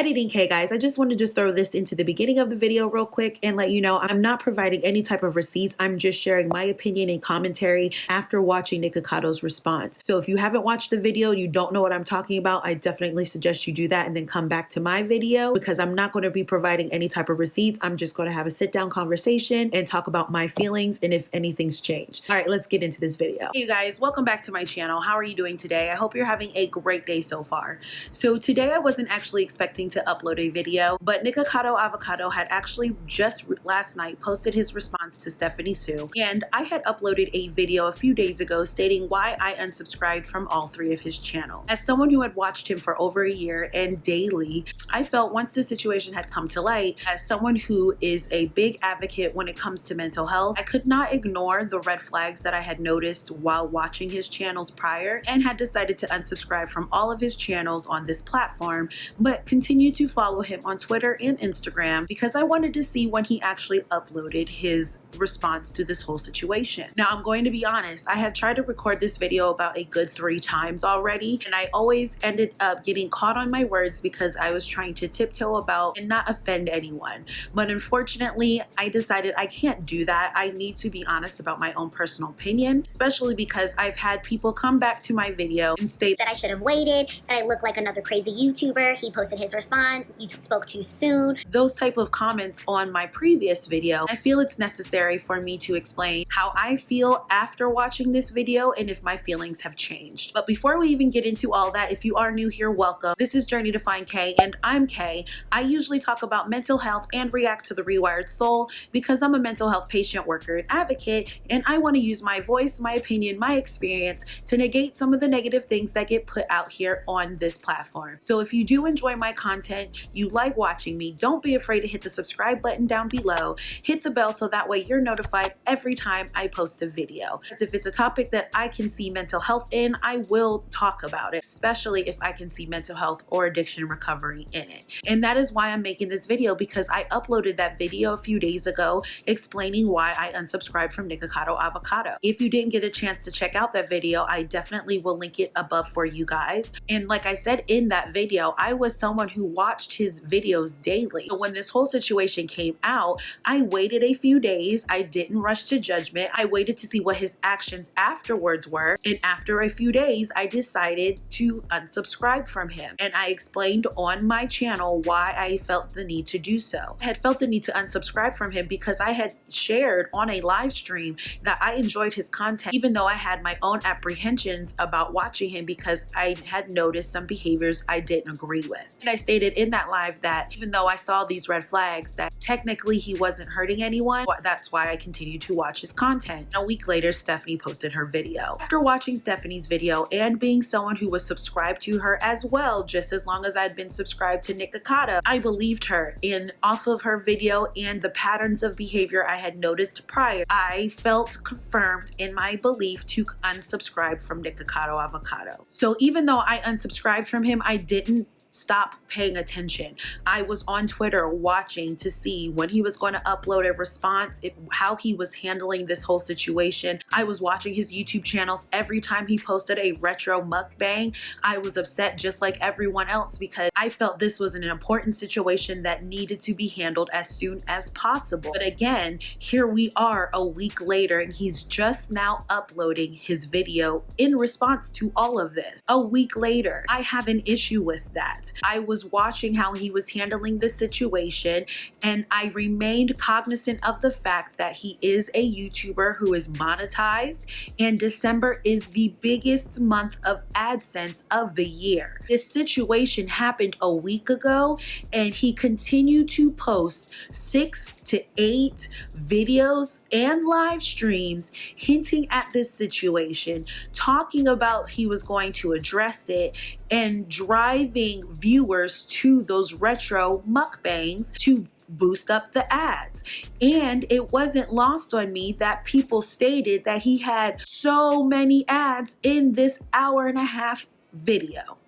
DIDNT, guys. I just wanted to throw this into the beginning of the video real quick and let you know I'm not providing any type of receipts. I'm just sharing my opinion and commentary after watching NIKOCADO's response. So if you haven't watched the video, you don't know what I'm talking about, I definitely suggest you do that and then come back to my video, because I'm not going to be providing any type of receipts. I'm just going to have a sit down conversation and talk about my feelings and if anything's changed. All right, let's get into this video. Hey you guys, welcome back to my channel. How are you doing today? I hope you're having a great day so far. So today I wasn't actually expecting to upload a video, but NIKOCADO Avocado had actually just last night posted his response to Stephanie SOO, and I had uploaded a video a few days ago stating why I unsubscribed from all three of his channels. As someone who had watched him for over a year and daily, I felt once the situation had come to light, as someone who is a big advocate when it comes to mental health, I could not ignore the red flags that I had noticed while watching his channels prior, and had decided to unsubscribe from all of his channels on this platform, but continue to follow him on Twitter and Instagram because I wanted to see when he actually uploaded his response to this whole situation. Now, I'm going to be honest, I had tried to record this video about a good 3 times already, and I always ended up getting caught on my words because I was trying to tiptoe about and not offend anyone. But unfortunately, I decided I can't do that. I need to be honest about my own personal opinion, especially because I've had people come back to my video and state that I should have waited, that I look like another crazy YouTuber, he posted his response, you spoke too soon. Those type of comments on my previous video. I feel it's necessary for me to explain how I feel after watching this video and if my feelings have changed. But before we even get into all that, if you are new here, welcome. This is Journey to Find K, and I'm Kay. I usually talk about mental health and react to the rewired soul because I'm a mental health patient, worker, and advocate, and I want to use my voice, my opinion, my experience to negate some of the negative things that get put out here on this platform. So if you do enjoy my content, you like watching me, don't be afraid to hit the subscribe button down below, hit the bell so that way you're notified every time I post a video. As if it's a topic that I can see mental health in, I will talk about it, especially if I can see mental health or addiction recovery in it. And that is why I'm making this video, because I uploaded that video a few days ago explaining why I unsubscribed from NIKOCADO Avocado. If you didn't get a chance to check out that video, I definitely will link it above for you guys. And like I said in that video, I was someone who watched his videos daily. So when this whole situation came out, I waited a few days. I didn't rush to judgment. I waited to see what his actions afterwards were. And after a few days, I decided to unsubscribe from him. And I explained on my channel why I felt the need to do so. I had felt the need to unsubscribe from him because I had shared on a live stream that I enjoyed his content, even though I had my own apprehensions about watching him because I had noticed some behaviors I didn't agree with. And I stated in that live that even though I saw these red flags, that technically he wasn't hurting anyone. That's why I continued to watch his content. A week later, Stephanie posted her video. After watching Stephanie's video and being someone who was subscribed to her as well, just as long as I'd been subscribed to NIKOCADO, I believed her. And off of her video and the patterns of behavior I had noticed prior, I felt confirmed in my belief to unsubscribe from NIKOCADO Avocado. So even though I unsubscribed from him, I didn't stop paying attention. I was on Twitter watching to see when he was going to upload a response, how he was handling this whole situation. I was watching his YouTube channels. Every time he posted a retro mukbang, I was upset just like everyone else because I felt this was an important situation that needed to be handled as soon as possible. But again, here we are a week later and he's just now uploading his video in response to all of this. A week later, I have an issue with that. I was watching how he was handling the situation, and I remained cognizant of the fact that he is a YouTuber who is monetized, and December is the biggest month of AdSense of the year. This situation happened a week ago, and he continued to post 6 to 8 videos and live streams hinting at this situation, talking about he was going to address it, and driving viewers to those retro mukbangs to boost up the ads. And it wasn't lost on me that people stated that he had so many ads in this hour-and-a-half video.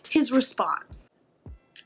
His response: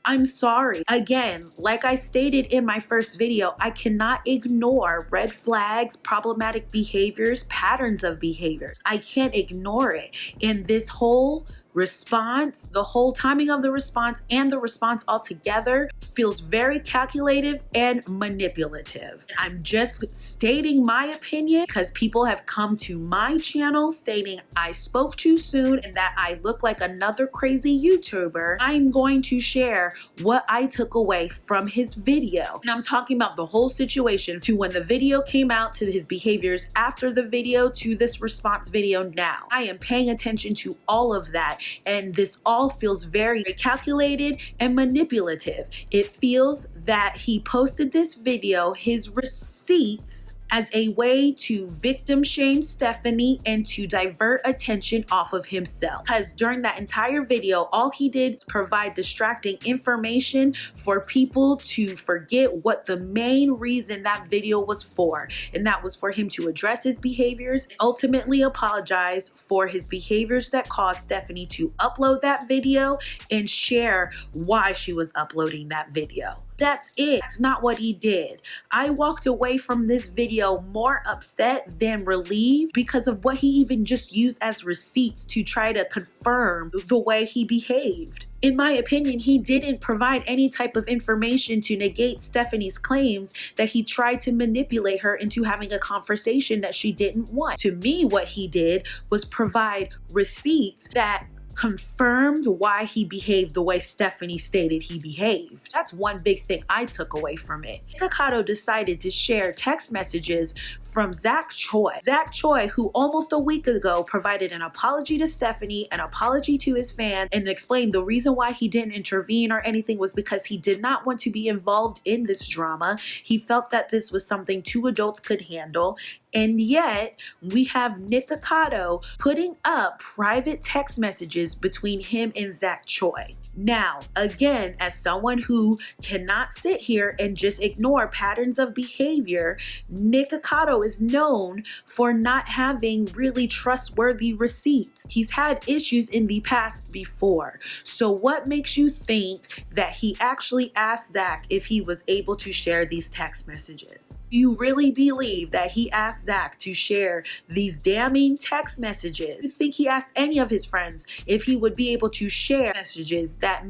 I'm sorry. Again, like I stated in my first video, I cannot ignore red flags, problematic behaviors, patterns of behavior. I can't ignore it. And this whole response, the whole timing of the response and the response altogether feels very calculative and manipulative. I'm just stating my opinion because people have come to my channel stating I spoke too soon and that I look like another crazy YouTuber. I'm going to share what I took away from his video. And I'm talking about the whole situation, to when the video came out, to his behaviors after the video, to this response video now. I am paying attention to all of that, and this all feels very calculated and manipulative. It feels that he posted this video, his receipts, as a way to victim shame Stephanie and to divert attention off of himself. Because during that entire video, all he did was provide distracting information for people to forget what the main reason that video was for. And that was for him to address his behaviors, and ultimately apologize for his behaviors that caused Stephanie to upload that video and share why she was uploading that video. That's it. That's not what he did. I walked away from this video more upset than relieved because of what he even just used as receipts to try to confirm the way he behaved. In my opinion, he didn't provide any type of information to negate Stephanie's claims that he tried to manipulate her into having a conversation that she didn't want. To me, what he did was provide receipts that confirmed why he behaved the way Stephanie stated he behaved. That's one big thing I took away from it. NIKOCADO decided to share text messages from Zach Choi. Zach Choi, who almost a week ago provided an apology to Stephanie, an apology to his fan, and explained the reason why he didn't intervene or anything was because he did not want to be involved in this drama. He felt that this was something two adults could handle. And yet, we have NIKOCADO putting up private text messages between him and Zach Choi. Now, again, as someone who cannot sit here and just ignore patterns of behavior, NIKOCADO is known for not having really trustworthy receipts. He's had issues in the past before. So what makes you think that he actually asked Zach if he was able to share these text messages? Do you really believe that he asked Zach to share these damning text messages? Do you think he asked any of his friends if he would be able to share messages that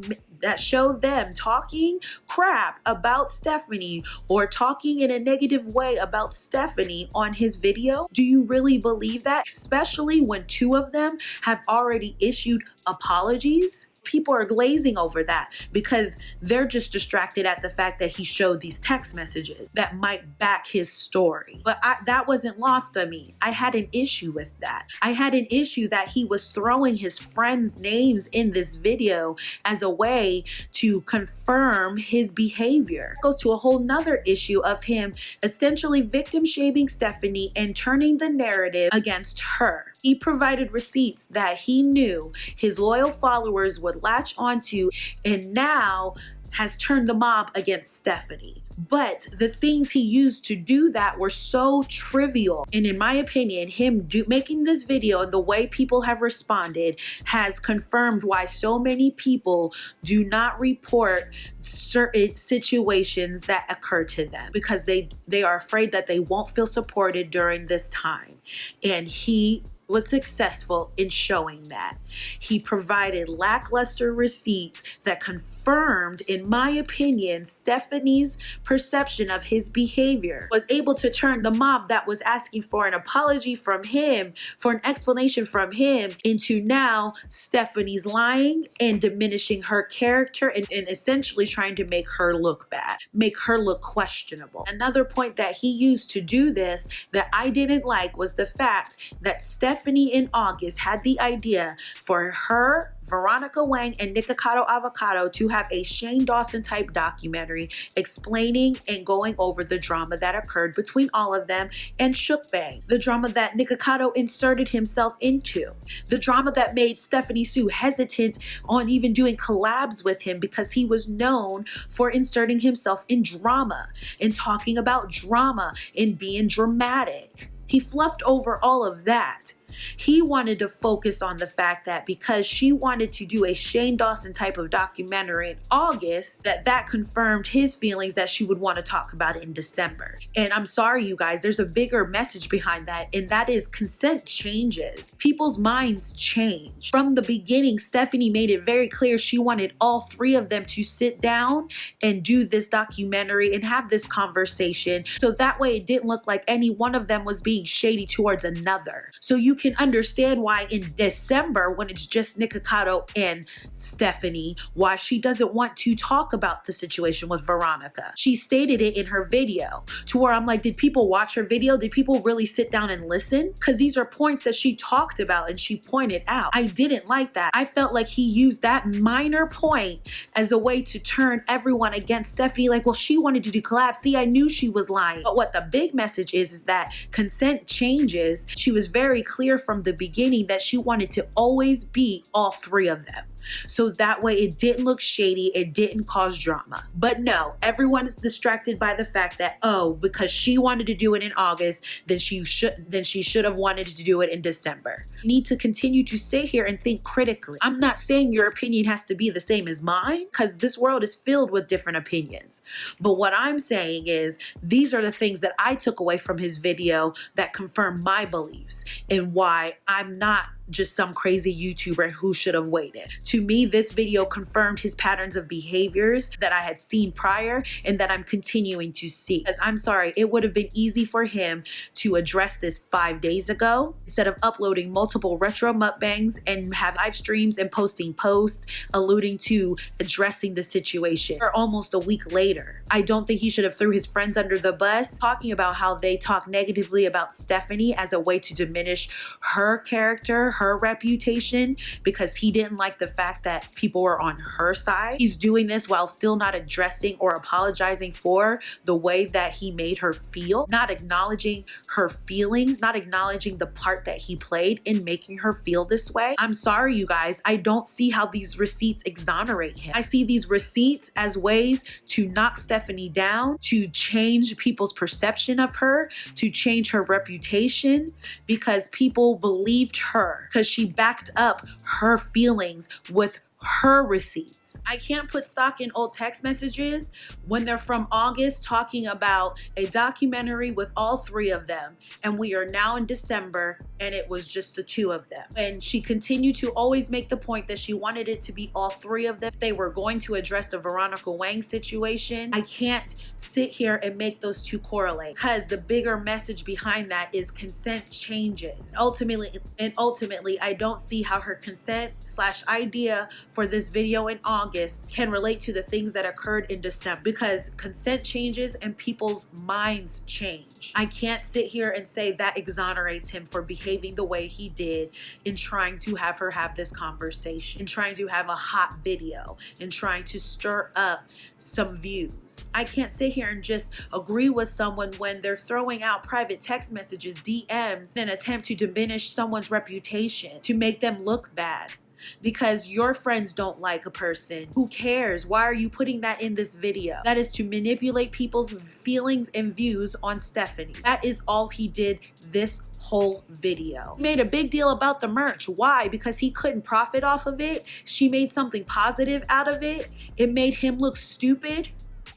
show them talking crap about Stephanie or talking in a negative way about Stephanie on his video? Do you really believe that? Especially when two of them have already issued apologies? People are glazing over that because they're just distracted at the fact that he showed these text messages that might back his story. But that wasn't lost on me. I had an issue with that. I had an issue that he was throwing his friends' names in this video as a way to confirm his behavior. It goes to a whole nother issue of him essentially victim shaming Stephanie and turning the narrative against her. He provided receipts that he knew his loyal followers would latch onto, and now has turned the mob against Stephanie. But the things he used to do that were so trivial. And in my opinion, him making this video and the way people have responded has confirmed why so many people do not report certain situations that occur to them because they are afraid that they won't feel supported during this time. And he was successful in showing that. He provided lackluster receipts that confirmed, in my opinion, Stephanie's perception of his behavior. Was able to turn the mob that was asking for an apology from him, for an explanation from him, into now Stephanie's lying and diminishing her character and essentially trying to make her look bad, make her look questionable. Another point that he used to do this that I didn't like was the fact that Stephanie in August had the idea for her, Veronica Wang, and NIKOCADO Avocado to have a Shane Dawson type documentary explaining and going over the drama that occurred between all of them and Shook Bang, the drama that NIKOCADO inserted himself into, the drama that made Stephanie Soo hesitant on even doing collabs with him because he was known for inserting himself in drama and talking about drama and being dramatic. He fluffed over all of that He wanted to focus on the fact that because she wanted to do a Shane Dawson type of documentary in August, that confirmed his feelings that she would want to talk about it in December. And I'm sorry, you guys, there's a bigger message behind that, and that is consent changes. People's minds change. From the beginning, Stephanie made it very clear she wanted all three of them to sit down and do this documentary and have this conversation, so that way it didn't look like any one of them was being shady towards another. So you can understand why in December, when it's just NIKOCADO and Stephanie, why she doesn't want to talk about the situation with Veronica. She stated it in her video, to where I'm like, did people watch her video? Did people really sit down and listen? Because these are points that she talked about and she pointed out. I didn't like that. I felt like he used that minor point as a way to turn everyone against Stephanie. Like, well, she wanted to do collabs. See, I knew she was lying. But what the big message is that consent changes. She was very clear from the beginning that she wanted to always be all three of them. So that way it didn't look shady, it didn't cause drama. But no, everyone is distracted by the fact that, oh, because she wanted to do it in August, then she should have wanted to do it in December. You need to continue to sit here and think critically. I'm not saying your opinion has to be the same as mine, because this world is filled with different opinions. But what I'm saying is, these are the things that I took away from his video that confirm my beliefs and why I'm not just some crazy YouTuber who should have waited. To me, this video confirmed his patterns of behaviors that I had seen prior and that I'm continuing to see. Because I'm sorry, it would have been easy for him to address this 5 days ago instead of uploading multiple retro mukbangs and have live streams and posting posts alluding to addressing the situation or almost a week later. I don't think he should have threw his friends under the bus, talking about how they talk negatively about Stephanie as a way to diminish her character, her reputation, because he didn't like the fact that people were on her side. He's doing this while still not addressing or apologizing for the way that he made her feel, not acknowledging her feelings, not acknowledging the part that he played in making her feel this way. I'm sorry, you guys, I don't see how these receipts exonerate him. I see these receipts as ways to knock Stephanie down, to change people's perception of her, to change her reputation, because people believed her, because she backed up her feelings with her receipts. I can't put stock in old text messages when they're from August talking about a documentary with all three of them, and we are now in December and it was just the two of them. And she continued to always make the point that she wanted it to be all three of them. If they were going to address the Veronica Wang situation, I can't sit here and make those two correlate, because the bigger message behind that is consent changes. Ultimately, I don't see how her consent / idea for this video in August can relate to the things that occurred in December, because consent changes and people's minds change. I can't sit here and say that exonerates him for behaving the way he did in trying to have her have this conversation, in trying to have a hot video, in trying to stir up some views. I can't sit here and just agree with someone when they're throwing out private text messages, DMs, in an attempt to diminish someone's reputation, to make them look bad. Because your friends don't like a person. Who cares? Why are you putting that in this video? That is to manipulate people's feelings and views on Stephanie. That is all he did this whole video. He made a big deal about the merch. Why? Because he couldn't profit off of it. She made something positive out of it. It made him look stupid.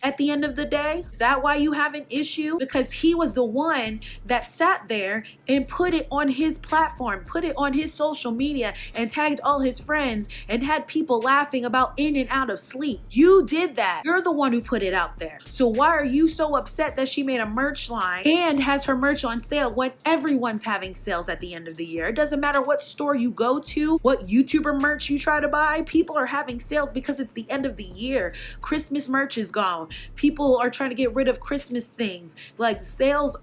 At the end of the day, is that why you have an issue? Because he was the one that sat there and put it on his platform, put it on his social media, and tagged all his friends and had people laughing about in and out of sleep. You did that. You're the one who put it out there. So why are you so upset that she made a merch line and has her merch on sale when everyone's having sales at the end of the year? It doesn't matter what store you go to, what YouTuber merch you try to buy, people are having sales because it's the end of the year. Christmas merch is gone. People are trying to get rid of Christmas things. Like sales,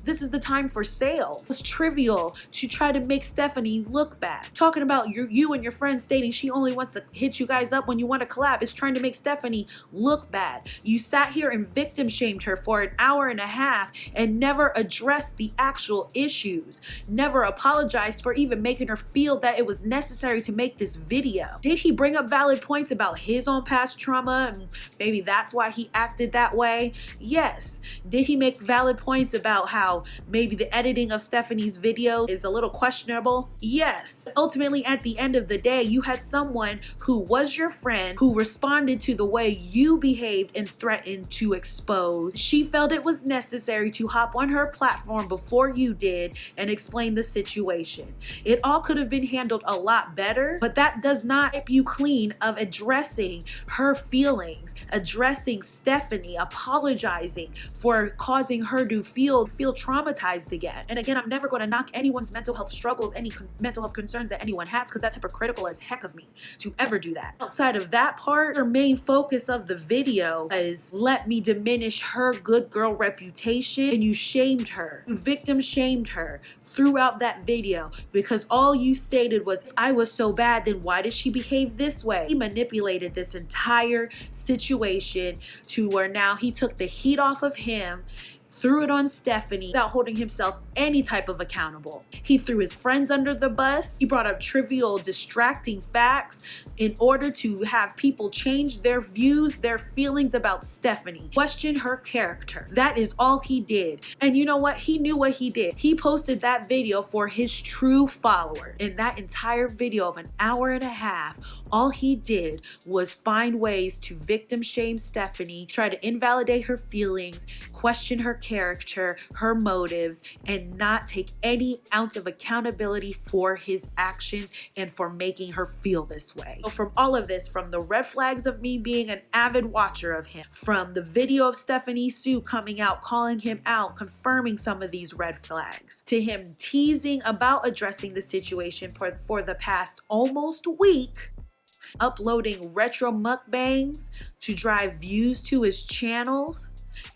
this is the time for sales. It's trivial to try to make Stephanie look bad. Talking about you and your friend stating she only wants to hit you guys up when you want to collab is trying to make Stephanie look bad. You sat here and victim shamed her for an hour and a half and never addressed the actual issues. Never apologized for even making her feel that it was necessary to make this video. Did he bring up valid points about his own past trauma and maybe that's why he he acted that way? Yes. Did he make valid points about how maybe the editing of Stephanie's video is a little questionable? Yes. Ultimately, at the end of the day, you had someone who was your friend who responded to the way you behaved and threatened to expose. She felt it was necessary to hop on her platform before you did and explain the situation. It all could have been handled a lot better, but that does not keep you clean of addressing her feelings, addressing Stephanie, apologizing for causing her to feel traumatized again. And again, I'm never going to knock anyone's mental health struggles, any mental health concerns that anyone has, because that's hypocritical as heck of me to ever do that. Outside of that part, her main focus of the video is let me diminish her good girl reputation, and you shamed her. You victim shamed her throughout that video because all you stated was, if I was so bad, then why did she behave this way? He manipulated this entire situation to where now he took the heat off of him, threw it on Stephanie without holding himself any type of accountable. He threw his friends under the bus. He brought up trivial, distracting facts in order to have people change their views, their feelings about Stephanie, question her character. That is all he did. And you know what? He knew what he did. He posted that video for his true follower. In that entire video of an hour and a half, all he did was find ways to victim shame Stephanie, try to invalidate her feelings, question her character, her motives, and not take any ounce of accountability for his actions and for making her feel this way. So from all of this, from the red flags of me being an avid watcher of him, from the video of Stephanie SOO coming out, calling him out, confirming some of these red flags, to him teasing about addressing the situation for the past almost week, uploading retro mukbangs to drive views to his channels.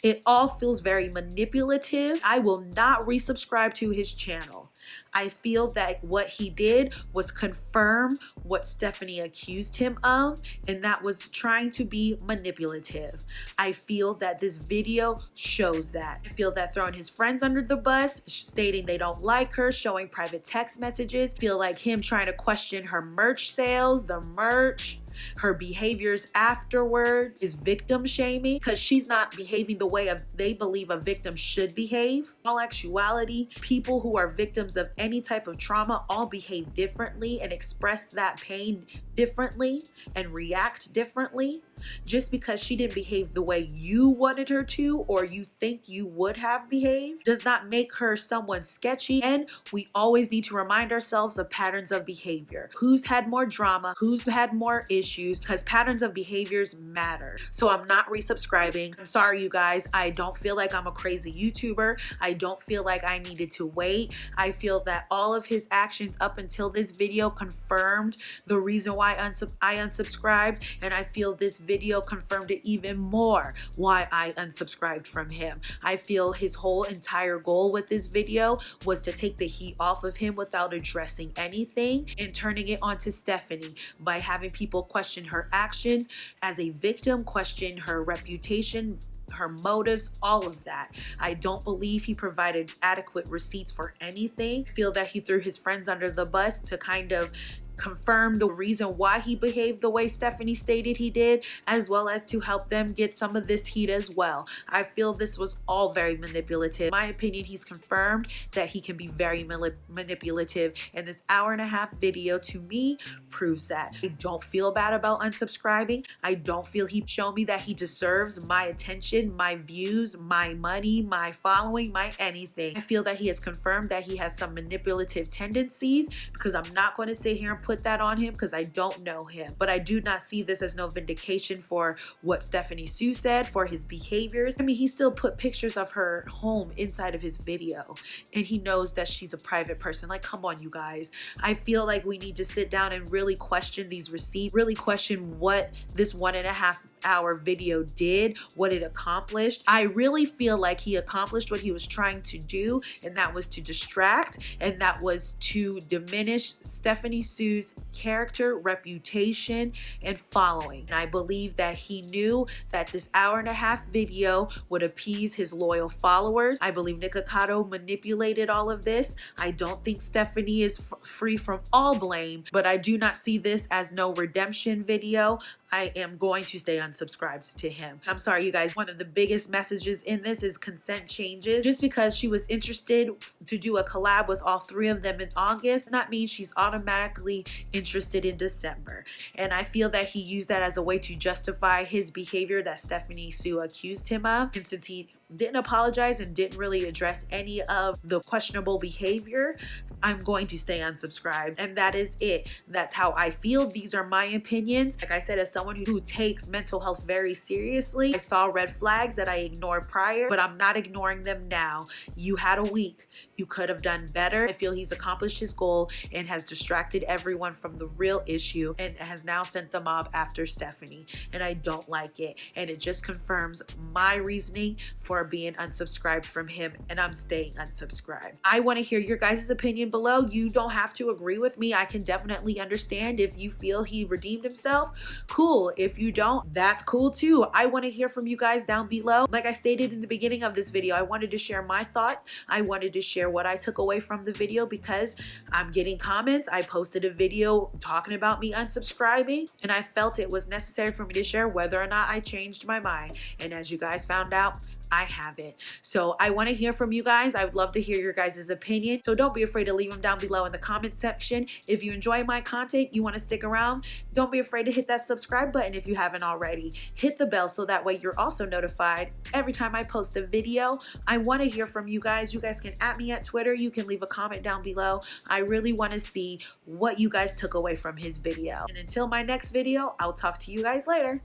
It all feels very manipulative. I will not resubscribe to his channel. I feel that what he did was confirm what Stephanie accused him of, and that was trying to be manipulative. I feel that this video shows that. I feel that throwing his friends under the bus, stating they don't like her, showing private text messages, feel like him trying to question her merch sales, the merch, her behaviors afterwards is victim shaming because she's not behaving the way they believe a victim should behave. In all actuality, people who are victims of any type of trauma all behave differently and express that pain differently and react differently. Just because she didn't behave the way you wanted her to or you think you would have behaved does not make her someone sketchy. And we always need to remind ourselves of patterns of behavior. Who's had more drama? Who's had more issues? Because patterns of behaviors matter. So I'm not resubscribing. I'm sorry, you guys. I don't feel like I'm a crazy YouTuber. I don't feel like I needed to wait. I feel that all of his actions up until this video confirmed the reason why I unsubscribed, and I feel this video confirmed it even more why I unsubscribed from him. I feel his whole entire goal with this video was to take the heat off of him without addressing anything and turning it onto Stephanie by having people question her actions as a victim, question her reputation, her motives, all of that. I don't believe he provided adequate receipts for anything. I feel that he threw his friends under the bus to kind of confirm the reason why he behaved the way Stephanie stated he did, as well as to help them get some of this heat as well. I feel this was all very manipulative. In my opinion, he's confirmed that he can be very manipulative, and this hour-and-a-half video to me proves that. I don't feel bad about unsubscribing. I don't feel he showed me that he deserves my attention, my views, my money, my following, my anything. I feel that he has confirmed that he has some manipulative tendencies, because I'm not going to sit here and put that on him because I don't know him. But I do not see this as no vindication for what Stephanie SOO said, for his behaviors. I mean, he still put pictures of her home inside of his video, and he knows that she's a private person. Like, come on, you guys. I feel like we need to sit down and really question these receipts, really question what this 1.5-hour video did, what it accomplished. I really feel like he accomplished what he was trying to do, and that was to distract, and that was to diminish Stephanie SOO's character, reputation, and following. And I believe that he knew that this hour-and-a-half video would appease his loyal followers. I believe NIKOCADO manipulated all of this. I don't think Stephanie is free from all blame, but I do not see this as no redemption video. I am going to stay unsubscribed to him. I'm sorry, you guys. One of the biggest messages in this is consent changes. Just because she was interested to do a collab with all three of them in August, not mean she's automatically interested in December. And I feel that he used that as a way to justify his behavior that Stephanie Soo accused him of. And since he didn't apologize and didn't really address any of the questionable behavior, I'm going to stay unsubscribed. And that is it. That's how I feel. These are my opinions. Like I said, as someone who takes mental health very seriously, I saw red flags that I ignored prior, but I'm not ignoring them now. You had a week. You could have done better. I feel he's accomplished his goal and has distracted everyone from the real issue and has now sent the mob after Stephanie. And I don't like it. And it just confirms my reasoning for being unsubscribed from him, and I'm staying unsubscribed. I want to hear your guys' opinion below. You don't have to agree with me. I can definitely understand if you feel he redeemed himself. Cool. If you don't, that's cool too. I want to hear from you guys down below. Like I stated in the beginning of this video, I wanted to share my thoughts. I wanted to share what I took away from the video because I'm getting comments. I posted a video talking about me unsubscribing, and I felt it was necessary for me to share whether or not I changed my mind. And as you guys found out, I haven't. So I want to hear from you guys. I would love to hear your guys' opinion. So don't be afraid to leave them down below in the comment section. If you enjoy my content, you want to stick around, don't be afraid to hit that subscribe button if you haven't already. Hit the bell so that way you're also notified every time I post a video. I want to hear from you guys. You guys can @ me at Twitter. You can leave a comment down below. I really want to see what you guys took away from his video. And until my next video, I'll talk to you guys later.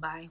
Bye.